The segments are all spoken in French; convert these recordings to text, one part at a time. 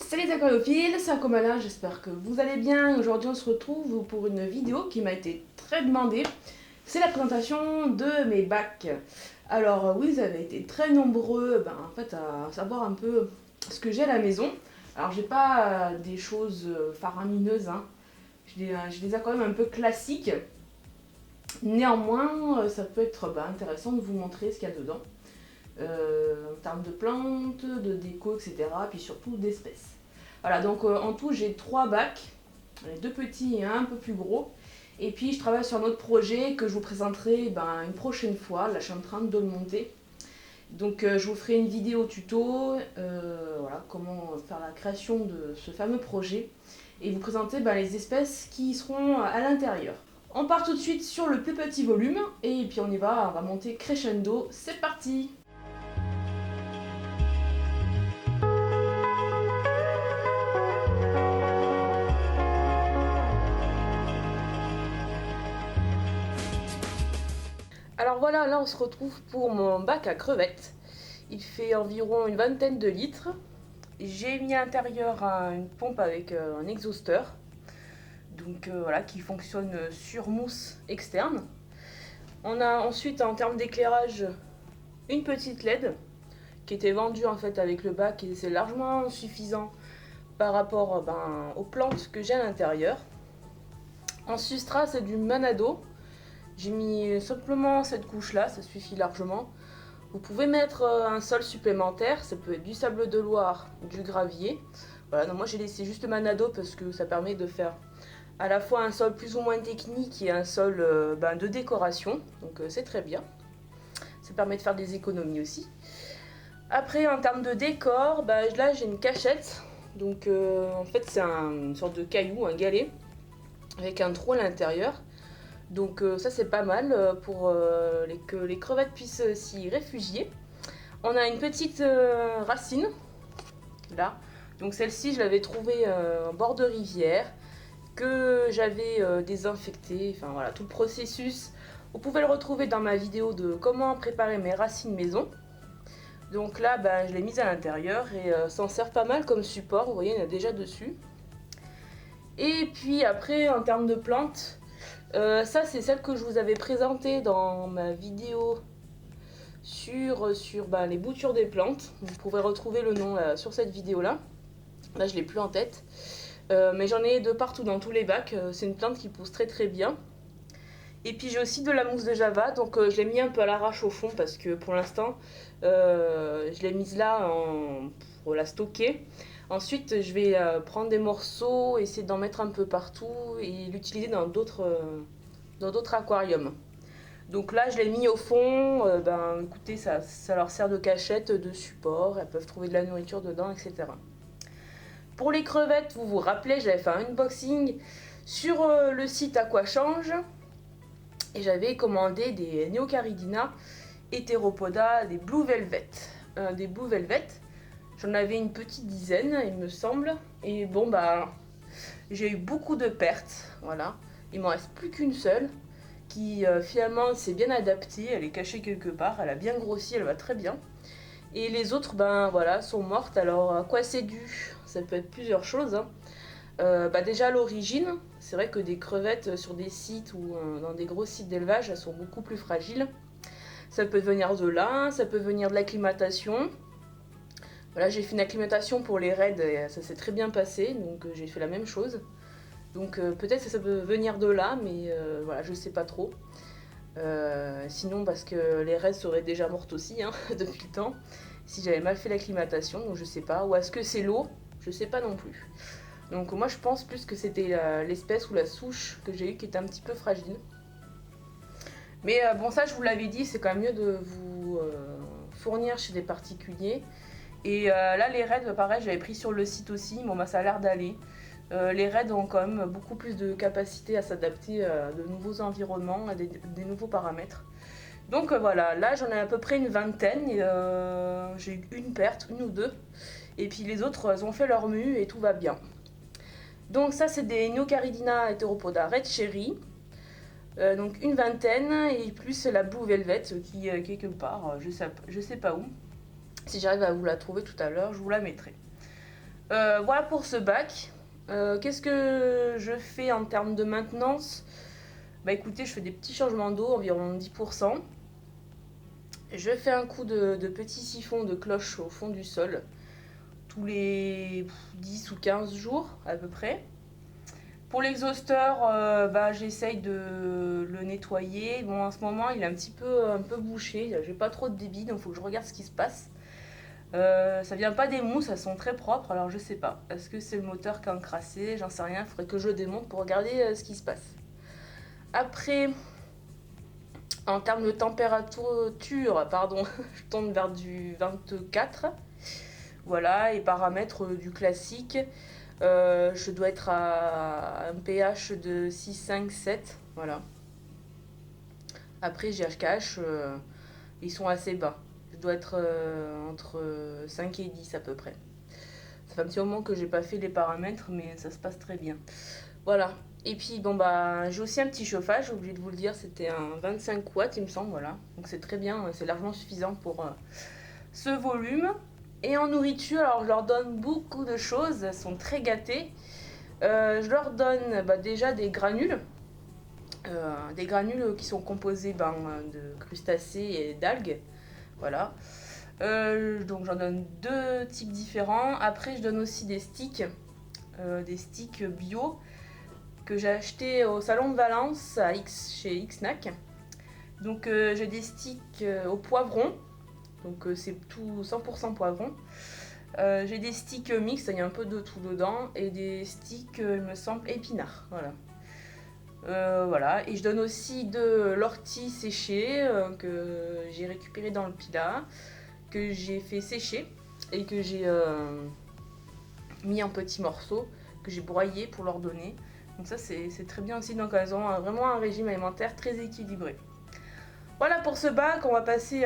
Salut les aquariophiles, c'est Akomala, j'espère que vous allez bien. Aujourd'hui on se retrouve pour une vidéo qui m'a été très demandée. C'est la présentation de mes bacs. Alors oui, vous avez été très nombreux à savoir un peu ce que j'ai à la maison. Alors j'ai pas des choses faramineuses, hein. J'ai des aquariums un peu classiques. Néanmoins, ça peut être intéressant de vous montrer ce qu'il y a dedans. En termes de plantes, de déco, etc. Puis surtout d'espèces. Voilà, donc en tout j'ai 3 bacs, 2 petits et un peu plus gros. Et puis je travaille sur un autre projet que je vous présenterai une prochaine fois. Là je suis en train de le monter. Donc je vous ferai une vidéo tuto, voilà, comment faire la création de ce fameux projet. Et vous présenter les espèces qui seront à l'intérieur. On part tout de suite sur le plus petit volume. Et puis on y va, on va monter crescendo. C'est parti! Alors voilà, là on se retrouve pour mon bac à crevettes. Il fait environ une vingtaine de litres. J'ai mis à l'intérieur une pompe avec un exhausteur. Donc voilà, qui fonctionne sur mousse externe. On a ensuite en termes d'éclairage une petite LED qui était vendue en fait avec le bac et c'est largement suffisant par rapport aux plantes que j'ai à l'intérieur. En substrat, c'est du Manado. J'ai mis simplement cette couche là, ça suffit largement. Vous pouvez mettre un sol supplémentaire, ça peut être du sable de Loire, du gravier. Voilà, donc moi j'ai laissé juste Manado parce que ça permet de faire à la fois un sol plus ou moins technique et un sol de décoration. Donc c'est très bien. Ça permet de faire des économies aussi. Après en termes de décor, là j'ai une cachette. Donc en fait c'est une sorte de caillou, un galet, avec un trou à l'intérieur. Donc ça c'est pas mal pour que les crevettes puissent s'y réfugier. On a une petite racine, là. Donc celle-ci je l'avais trouvée en bord de rivière, que j'avais désinfectée, enfin voilà, tout le processus. Vous pouvez le retrouver dans ma vidéo de comment préparer mes racines maison. Donc là je l'ai mise à l'intérieur et s'en sert pas mal comme support, vous voyez il y en a déjà dessus. Et puis après en termes de plantes, ça c'est celle que je vous avais présentée dans ma vidéo sur les boutures des plantes. Vous pourrez retrouver le nom sur cette vidéo là. Là je l'ai plus en tête. Mais j'en ai de partout dans tous les bacs. C'est une plante qui pousse très très bien. Et puis j'ai aussi de la mousse de Java. Donc je l'ai mis un peu à l'arrache au fond parce que pour l'instant je l'ai mise là pour la stocker. Ensuite, je vais prendre des morceaux, essayer d'en mettre un peu partout et l'utiliser dans d'autres aquariums. Donc là, je l'ai mis au fond. Écoutez, ça leur sert de cachette, de support. Elles peuvent trouver de la nourriture dedans, etc. Pour les crevettes, vous vous rappelez, j'avais fait un unboxing sur le site Aquachange. Et j'avais commandé des Neocaridina, Heteropoda, des Blue Velvet. J'en avais une petite dizaine, il me semble. Et bon, j'ai eu beaucoup de pertes. Voilà. Il m'en reste plus qu'une seule qui finalement s'est bien adaptée. Elle est cachée quelque part. Elle a bien grossi, elle va très bien. Et les autres, voilà, sont mortes. Alors, à quoi c'est dû? Ça peut être plusieurs choses, hein. Déjà, à l'origine, c'est vrai que des crevettes sur des sites ou dans des gros sites d'élevage, elles sont beaucoup plus fragiles. Ça peut venir de là, ça peut venir de l'acclimatation. Voilà, j'ai fait une acclimatation pour les raids et ça s'est très bien passé, donc j'ai fait la même chose. Donc peut-être que ça peut venir de là, mais voilà, je sais pas trop. Sinon, parce que les raids seraient déjà mortes aussi, hein, depuis le temps, si j'avais mal fait l'acclimatation, donc je sais pas. Ou est-ce que c'est l'eau? Je sais pas non plus. Donc moi je pense plus que c'était l'espèce ou la souche que j'ai eue qui était un petit peu fragile. Mais bon, ça je vous l'avais dit, c'est quand même mieux de vous fournir chez des particuliers. Et là les raids, pareil, j'avais pris sur le site aussi, bon ça a l'air d'aller. Les raids ont quand même beaucoup plus de capacité à s'adapter à de nouveaux environnements, à des nouveaux paramètres. Donc voilà, là j'en ai à peu près une vingtaine, et j'ai eu une perte, une ou deux. Et puis les autres, elles ont fait leur mue et tout va bien. Donc ça c'est des Neocaridina Heteropoda Red Cherry. Donc une vingtaine, et plus la Blue Velvet qui est quelque part, je sais pas où. Si j'arrive à vous la trouver tout à l'heure, je vous la mettrai. Voilà pour ce bac. Qu'est-ce que je fais en termes de maintenance? Bah écoutez, je fais des petits changements d'eau, environ 10%. Je fais un coup de petit siphon de cloche au fond du sol tous les 10 ou 15 jours à peu près. Pour l'exhausteur, bah, j'essaye de le nettoyer. Bon, en ce moment, il est un peu bouché. J'ai pas trop de débit, donc il faut que je regarde ce qui se passe. Ça vient pas des mousses, elles sont très propres, alors je sais pas. Est-ce que c'est le moteur qui a encrassé? J'en sais rien, il faudrait que je le démonte pour regarder ce qui se passe. Après, en termes de température, pardon, je tourne vers du 24. Voilà, et paramètres du classique. Je dois être à un pH de 6, 5, 7. Voilà. Après, GHKH, ils sont assez bas. Je dois être entre 5 et 10 à peu près. Ça fait un petit moment que j'ai pas fait les paramètres, mais ça se passe très bien. Voilà. Et puis, bon, bah, j'ai aussi un petit chauffage, j'ai oublié de vous le dire, c'était un 25 watts, il me semble, voilà. Donc c'est très bien, c'est largement suffisant pour ce volume. Et en nourriture, alors je leur donne beaucoup de choses, elles sont très gâtées. Je leur donne déjà des granules qui sont composés de crustacés et d'algues. Voilà. Donc j'en donne deux types différents. Après, je donne aussi des sticks bio que j'ai acheté au salon de Valence chez Xnac. Donc j'ai des sticks au poivron. Donc c'est tout 100% poivron. J'ai des sticks mixtes, il y a un peu de tout dedans, et des sticks, il me semble, épinards. Voilà. Voilà. Et je donne aussi de l'ortie séchée que j'ai récupéré dans le Pila, que j'ai fait sécher et que j'ai mis en petits morceaux, que j'ai broyé pour leur donner. Donc ça c'est très bien aussi, donc elles ont vraiment un régime alimentaire très équilibré. Voilà pour ce bac, on va passer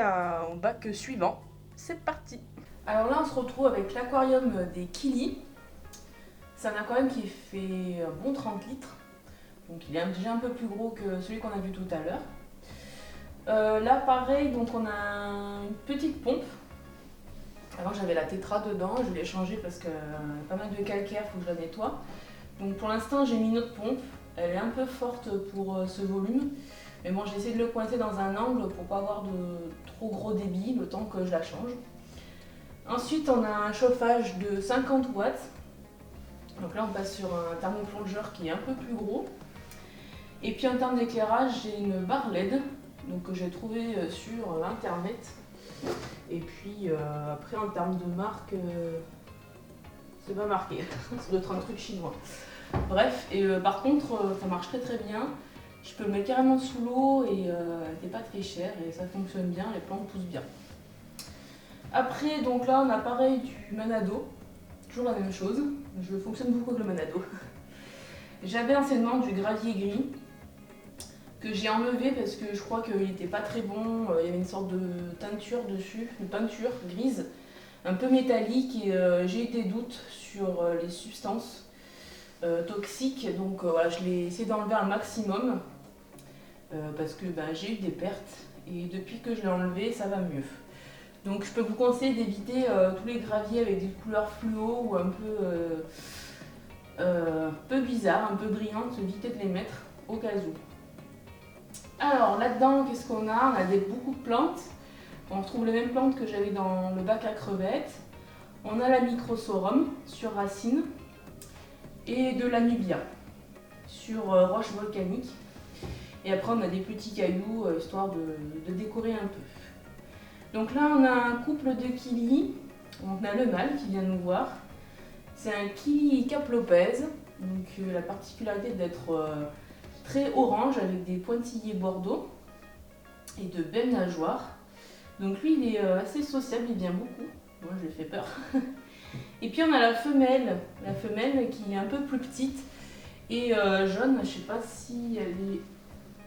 au bac suivant. C'est parti. Alors là on se retrouve avec l'aquarium des Kili. C'est un aquarium qui fait un bon 30 litres. Donc il est déjà un peu plus gros que celui qu'on a vu tout à l'heure. Là pareil, donc on a une petite pompe. Avant j'avais la tétra dedans, je l'ai changée parce que pas mal de calcaire, il faut que je la nettoie. Donc pour l'instant j'ai mis une autre pompe, elle est un peu forte pour ce volume. Mais bon, j'ai essayé de le pointer dans un angle pour pas avoir de trop gros débit le temps que je la change. Ensuite on a un chauffage de 50 watts. Donc là on passe sur un thermoplongeur qui est un peu plus gros. Et puis en termes d'éclairage, j'ai une barre LED donc, que j'ai trouvée sur internet. Et puis après en termes de marque, c'est pas marqué, ça doit être un truc chinois. Bref, et par contre ça marche très très bien. Je peux le mettre carrément sous l'eau et elle n'est pas très chère et ça fonctionne bien, les plantes poussent bien. Après, donc là on a pareil du Manado, toujours la même chose, je fonctionne beaucoup avec le Manado. J'avais anciennement du gravier gris que j'ai enlevé parce que je crois qu'il n'était pas très bon, il y avait une sorte de teinture dessus, une peinture grise, un peu métallique et j'ai eu des doutes sur les substances toxiques, donc voilà, je l'ai essayé d'enlever un maximum parce que j'ai eu des pertes et depuis que je l'ai enlevé ça va mieux. Donc je peux vous conseiller d'éviter tous les graviers avec des couleurs fluo ou un peu bizarres, un peu brillantes, évitez de les mettre au cas où. Alors là-dedans, qu'est-ce qu'on a? On a beaucoup de plantes. On retrouve les mêmes plantes que j'avais dans le bac à crevettes. On a la Microsorum sur racines et de la Nubia sur roche volcanique. Et après, on a des petits cailloux histoire de décorer un peu. Donc là, on a un couple de Kili. On a le mâle qui vient nous voir. C'est un Kili Cap Lopez. Donc la particularité d'être très orange avec des pointillés bordeaux et de belles nageoires. Donc lui il est assez sociable, il vient beaucoup. Moi je lui ai fait peur. Et puis on a la femelle qui est un peu plus petite et jaune. Je sais pas si elle est,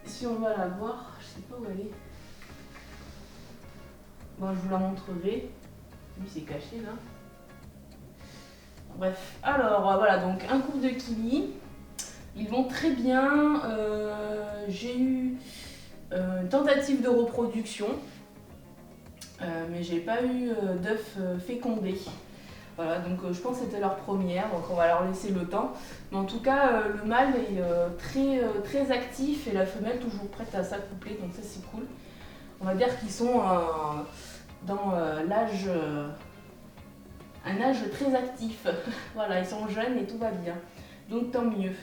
si on va la voir, je sais pas où elle est. Bon, je vous la montrerai. Lui c'est caché là. Bref, alors voilà, donc un couple de Kili. Ils vont très bien. J'ai eu une tentative de reproduction, mais j'ai pas eu d'œufs fécondés. Voilà, donc je pense que c'était leur première, donc on va leur laisser le temps. Mais en tout cas, le mâle est très actif et la femelle toujours prête à s'accoupler, donc ça c'est cool. On va dire qu'ils sont dans un âge très actif. Voilà, ils sont jeunes et tout va bien. Donc tant mieux.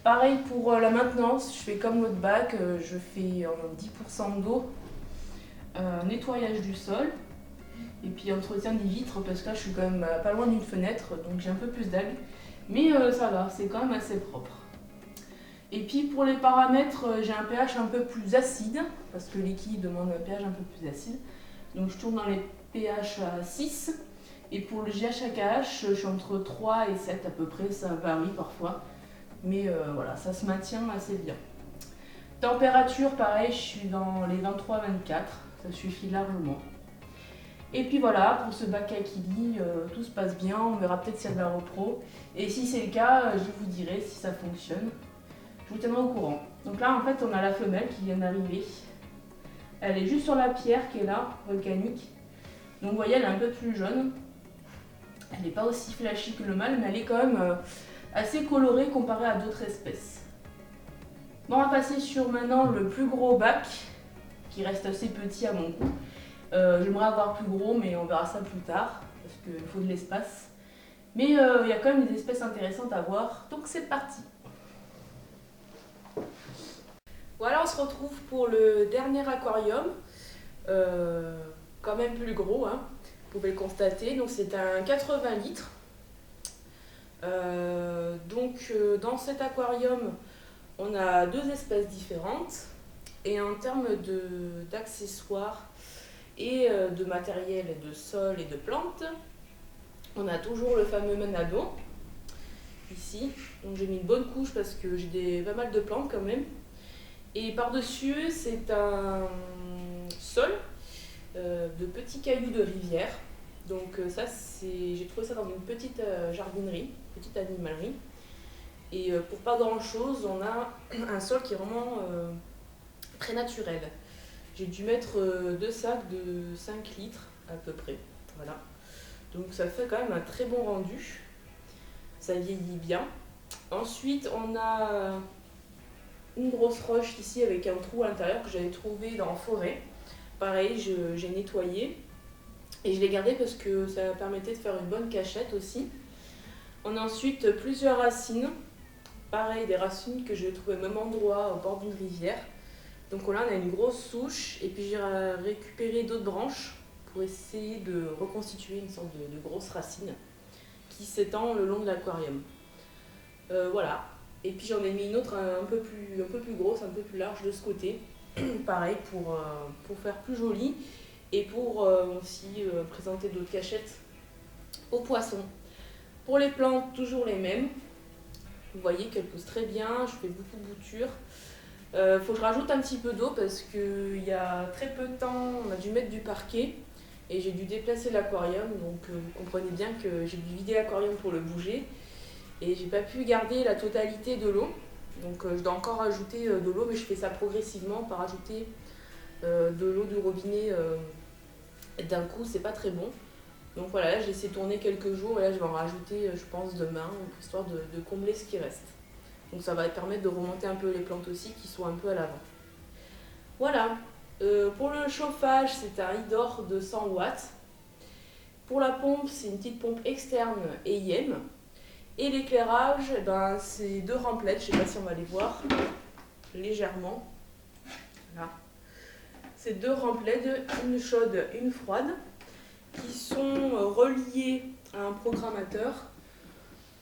Pareil pour la maintenance, je fais comme l'autre bac, je fais 10% d'eau, nettoyage du sol. Et puis entretien des vitres parce que là je suis quand même pas loin d'une fenêtre donc j'ai un peu plus d'algues. Mais ça va, c'est quand même assez propre. Et puis pour les paramètres, j'ai un pH un peu plus acide parce que l'équilibre demande un pH un peu plus acide. Donc je tourne dans les pH à 6. Et pour le GH/AKH, je suis entre 3 et 7 à peu près, ça varie parfois. Mais voilà, ça se maintient assez bien. Température, pareil, je suis dans les 23-24, ça suffit largement. Et puis voilà, pour ce bac Akili, tout se passe bien, on verra peut-être s'il y a de la repro. Et si c'est le cas, je vous dirai si ça fonctionne. Je vous tiendrai au courant. Donc là, en fait, on a la femelle qui vient d'arriver. Elle est juste sur la pierre qui est là, volcanique. Donc vous voyez, elle est un peu plus jaune. Elle n'est pas aussi flashy que le mâle, mais elle est quand même assez colorée comparée à d'autres espèces. Bon, on va passer sur maintenant le plus gros bac, qui reste assez petit à mon goût. J'aimerais avoir plus gros, mais on verra ça plus tard, parce qu'il faut de l'espace. Mais il y a quand même des espèces intéressantes à voir, donc c'est parti. Voilà, on se retrouve pour le dernier aquarium, quand même plus gros, hein, vous pouvez le constater. Donc c'est un 80 litres. Dans cet aquarium, on a deux espèces différentes. Et en termes d'accessoires, et de matériel, de sol et de plantes, on a toujours le fameux Manado ici. Donc j'ai mis une bonne couche parce que j'ai pas mal de plantes quand même. Et par-dessus, c'est un sol de petits cailloux de rivière. Donc ça, j'ai trouvé ça dans une petite jardinerie, petite animalerie. Et pour pas grand-chose, on a un sol qui est vraiment très naturel. J'ai dû mettre 2 sacs de 5 litres à peu près. Voilà. Donc ça fait quand même un très bon rendu. Ça vieillit bien. Ensuite, on a une grosse roche ici avec un trou à l'intérieur que j'avais trouvé dans la forêt. Pareil, j'ai nettoyé. Et je l'ai gardé parce que ça permettait de faire une bonne cachette aussi. On a ensuite plusieurs racines. Pareil, des racines que j'ai trouvées au même endroit, au bord d'une rivière. Donc là, on a une grosse souche et puis j'ai récupéré d'autres branches pour essayer de reconstituer une sorte de grosse racine qui s'étend le long de l'aquarium. Voilà. Et puis j'en ai mis une autre un peu plus grosse, un peu plus large de ce côté. Pareil pour faire plus joli et pour aussi présenter d'autres cachettes aux poissons. Pour les plantes, toujours les mêmes. Vous voyez qu'elles poussent très bien, je fais beaucoup de boutures. Faut que je rajoute un petit peu d'eau parce qu'il y a très peu de temps, on a dû mettre du parquet et j'ai dû déplacer l'aquarium. Donc vous comprenez bien que j'ai dû vider l'aquarium pour le bouger et j'ai pas pu garder la totalité de l'eau. Donc je dois encore rajouter de l'eau, mais je fais ça progressivement par rajouter de l'eau du robinet d'un coup, c'est pas très bon. Donc voilà, là j'ai laissé tourner quelques jours et là je vais en rajouter je pense demain, histoire de combler ce qui reste. Donc ça va permettre de remonter un peu les plantes aussi qui sont un peu à l'avant. Voilà, pour le chauffage c'est un Hydor de 100 watts. Pour la pompe c'est une petite pompe externe EIM. Et l'éclairage, c'est 2 remplettes, je ne sais pas si on va les voir légèrement. Voilà. C'est 2 remplettes, une chaude et une froide, qui sont reliées à un programmateur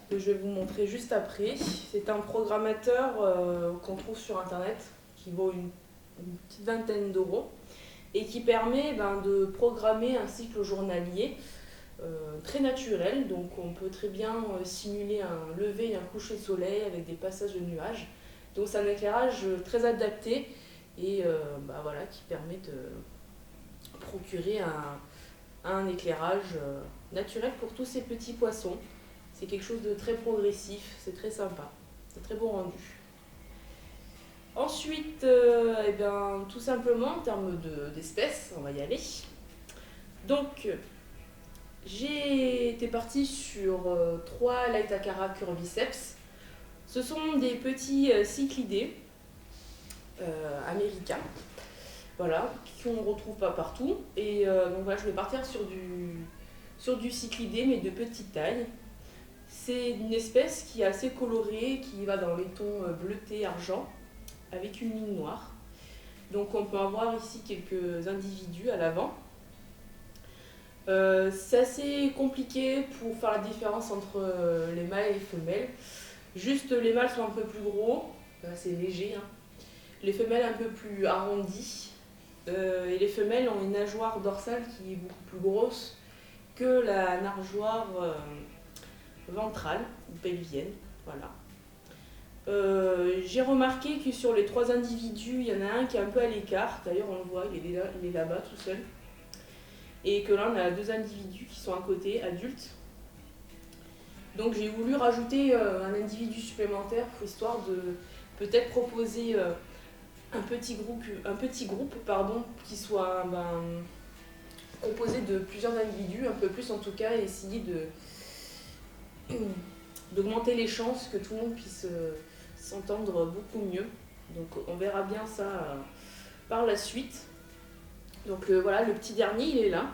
que je vais vous montrer juste après. C'est un programmateur qu'on trouve sur internet qui vaut une petite vingtaine d'euros et qui permet de programmer un cycle journalier très naturel. Donc on peut très bien simuler un lever et un coucher de soleil avec des passages de nuages. Donc c'est un éclairage très adapté et voilà, qui permet de procurer un éclairage naturel pour tous ces petits poissons. C'est quelque chose de très progressif, c'est très sympa, c'est très bon rendu. Ensuite, tout simplement en termes d'espèces, on va y aller. Donc, J'ai été partie sur 3 Laetacara curviceps. Ce sont des petits cyclidés américains, voilà, qu'on ne retrouve pas partout. Et donc voilà, je vais partir sur du cyclidé, mais de petite taille. C'est une espèce qui est assez colorée, qui va dans les tons bleuté, argent, avec une ligne noire. Donc on peut avoir ici quelques individus à l'avant. C'est assez compliqué pour faire la différence entre les mâles et les femelles. Juste les mâles sont un peu plus gros, c'est léger, hein. Les femelles un peu plus arrondies. Et les femelles ont une nageoire dorsale qui est beaucoup plus grosse que la nageoire ventrale ou pelvienne. Voilà. J'ai remarqué que sur les 3 individus, il y en a un qui est un peu à l'écart. D'ailleurs, on le voit, il est là-bas tout seul. Et que là, on a 2 individus qui sont à côté, adultes. Donc j'ai voulu rajouter un individu supplémentaire histoire de peut-être proposer un petit groupe qui soit composé de plusieurs individus, un peu plus en tout cas, et essayer d'augmenter les chances que tout le monde puisse s'entendre beaucoup mieux. Donc on verra bien ça par la suite. Donc voilà, le petit dernier, il est là.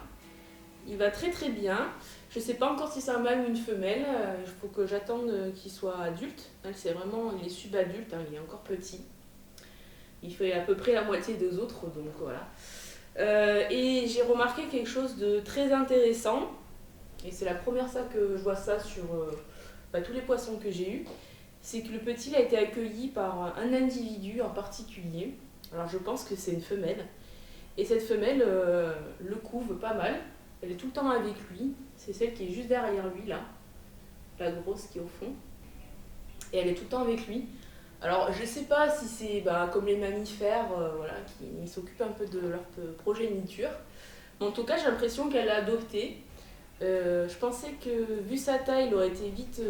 Il va très très bien. Je ne sais pas encore si c'est un mâle ou une femelle. Il faut que j'attende qu'il soit adulte. Il est subadulte, hein, il est encore petit. Il fait à peu près la moitié des autres, donc voilà. Et j'ai remarqué quelque chose de très intéressant. Et c'est la première fois que je vois ça sur tous les poissons que j'ai eus. C'est que le petit a été accueilli par un individu en particulier. Alors je pense que c'est une femelle. Et cette femelle le couve pas mal. Elle est tout le temps avec lui. C'est celle qui est juste derrière lui, là. La grosse qui est au fond. Et elle est tout le temps avec lui. Alors, je sais pas si c'est comme les mammifères, voilà, qui s'occupent un peu de leur progéniture. Mais en tout cas, j'ai l'impression qu'elle l'a adopté. Je pensais que, vu sa taille, il aurait été vite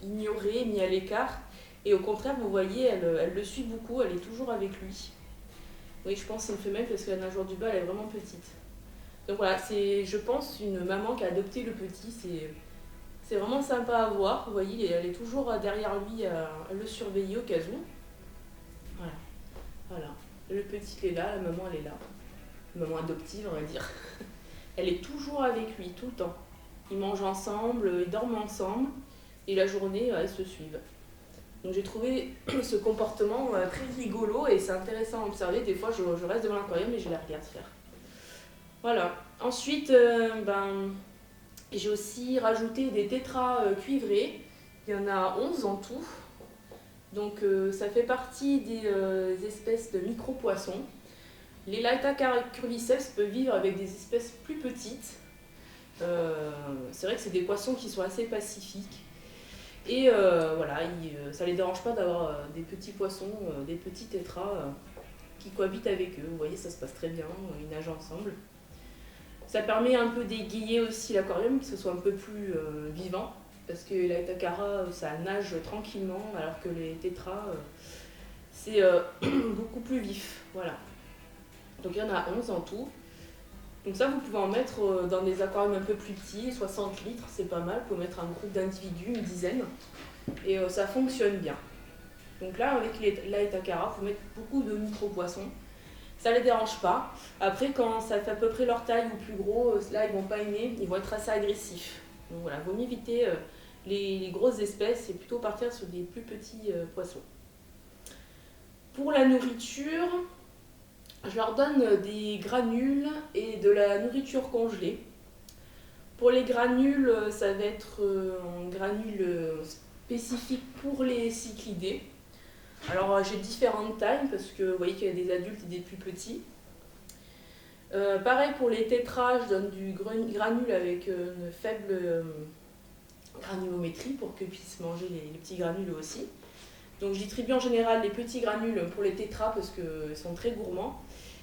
ignoré, mis à l'écart. Et au contraire, vous voyez, elle le suit beaucoup, elle est toujours avec lui. Oui, je pense que c'est une femelle parce que la nageoire du bas, elle est vraiment petite. Donc voilà, c'est, je pense, une maman qui a adopté le petit. C'est vraiment sympa à voir. Vous voyez, elle est toujours derrière lui à le surveiller au cas où. Voilà. Voilà. Le petit, il est là, la maman, elle est là. Maman adoptive, on va dire. Elle est toujours avec lui, tout le temps. Ils mangent ensemble, ils dorment ensemble. Et la journée, ils se suivent. Donc j'ai trouvé ce comportement très rigolo et c'est intéressant à observer. Des fois, je reste devant l'aquarium et je la regarde faire. Voilà. Ensuite, j'ai aussi rajouté des tétras cuivrés. Il y en a 11 en tout. Donc ça fait partie des espèces de micro-poissons. Les Laetacara curviceps peuvent vivre avec des espèces plus petites. C'est vrai que c'est des poissons qui sont assez pacifiques. Et voilà, ça ne les dérange pas d'avoir des petits poissons, des petits tétras qui cohabitent avec eux. Vous voyez, ça se passe très bien, ils nagent ensemble. Ça permet un peu d'égayer aussi l'aquarium, que ce soit un peu plus vivant, parce que la Laetacara, ça nage tranquillement, alors que les tétras, c'est beaucoup plus vif. Voilà. Donc il y en a 11 en tout. Donc ça, vous pouvez en mettre dans des aquariums un peu plus petits, 60 litres, c'est pas mal. Vous pouvez mettre un groupe d'individus, une dizaine, et ça fonctionne bien. Donc là, avec les Laetacara, il faut mettre beaucoup de micro-poissons. Ça ne les dérange pas. Après, quand ça fait à peu près leur taille ou plus gros, là, ils vont pas aimer, ils vont être assez agressifs. Donc voilà, il vaut mieux éviter les grosses espèces et plutôt partir sur des plus petits poissons. Pour la nourriture, je leur donne des granules et de la nourriture congelée. Pour les granules, ça va être un granule spécifique pour les cyclidés. Alors j'ai différentes tailles parce que vous voyez qu'il y a des adultes et des plus petits. Pareil pour les tétras, je donne du granule avec une faible granulométrie pour qu'ils puissent manger les petits granules aussi. Donc je distribue en général les petits granules pour les tétras parce qu'ils sont très gourmands.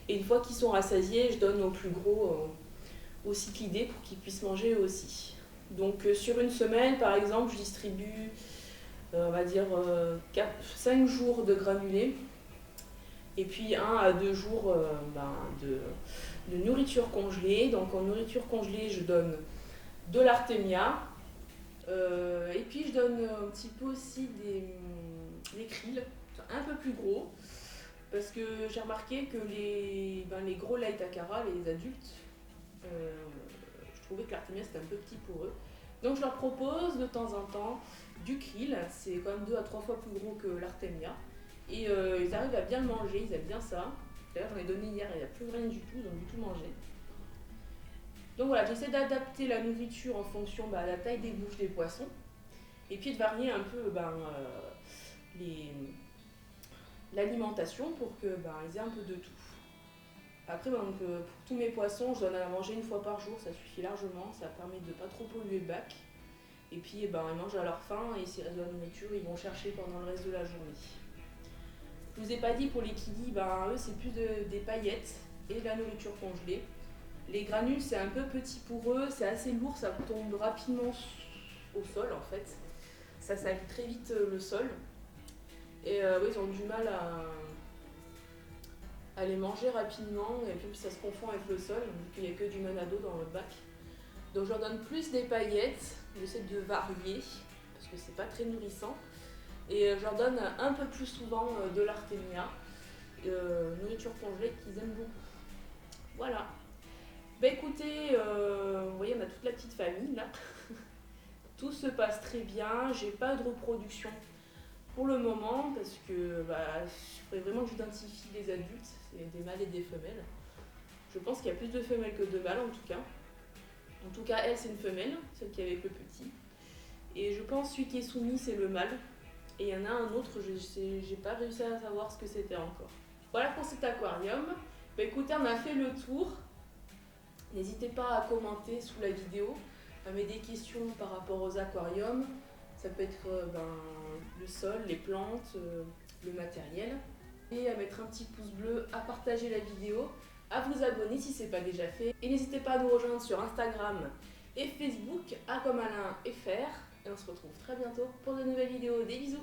Et une fois qu'ils sont rassasiés, je donne aux plus gros, aux cyclidés pour qu'ils puissent manger eux aussi. Donc sur une semaine par exemple, je distribue on va dire 5 jours de granulés et puis 1 à 2 jours de nourriture congelée. Donc en nourriture congelée, je donne de l'artémia. Et puis je donne un petit peu aussi des krill, un peu plus gros, parce que j'ai remarqué que les gros light acara, les adultes, je trouvais que l'artémia c'était un peu petit pour eux. Donc je leur propose de temps en temps du krill, c'est quand même 2 à 3 fois plus gros que l'artémia. Et ils arrivent à bien le manger, ils aiment bien ça. D'ailleurs j'en ai donné hier, il n'y a plus rien du tout, ils ont du tout mangé. Donc voilà, j'essaie d'adapter la nourriture en fonction de la taille des bouches des poissons. Et puis de varier un peu l'alimentation pour qu'ils aient un peu de tout. Après, pour tous mes poissons, je donne à manger 1 fois par jour, ça suffit largement, ça permet de ne pas trop polluer le bac. Et puis ils mangent à leur faim et s'il reste de la nourriture, ils vont chercher pendant le reste de la journée. Je vous ai pas dit pour les kiddies, eux c'est plus des paillettes et de la nourriture congelée. Les granules c'est un peu petit pour eux, c'est assez lourd, ça tombe rapidement au sol en fait. Ça salit très vite le sol. Et ils ont du mal à les manger rapidement et puis ça se confond avec le sol, vu qu'il n'y a que du manado dans le bac. Donc je leur donne plus des paillettes, j'essaie de varier, parce que c'est pas très nourrissant. Et je leur donne un peu plus souvent de l'artémia, nourriture congelée qu'ils aiment beaucoup. Voilà. Écoutez, vous voyez, on a toute la petite famille là. Tout se passe très bien, j'ai pas de reproduction pour le moment parce que il faudrait vraiment que j'identifie les adultes, c'est des mâles et des femelles. Je pense qu'il y a plus de femelles que de mâles en tout cas. En tout cas, elle c'est une femelle, celle qui est avec le petit. Et je pense celui qui est soumis c'est le mâle. Et il y en a un autre, j'ai pas réussi à savoir ce que c'était encore. Voilà pour cet aquarium. Écoutez, on a fait le tour. N'hésitez pas à commenter sous la vidéo, à mettre des questions par rapport aux aquariums. Ça peut être le sol, les plantes, le matériel. Et à mettre un petit pouce bleu, à partager la vidéo, à vous abonner si ce n'est pas déjà fait. Et n'hésitez pas à nous rejoindre sur Instagram et Facebook, AComAlin.fr. Et on se retrouve très bientôt pour de nouvelles vidéos. Des bisous!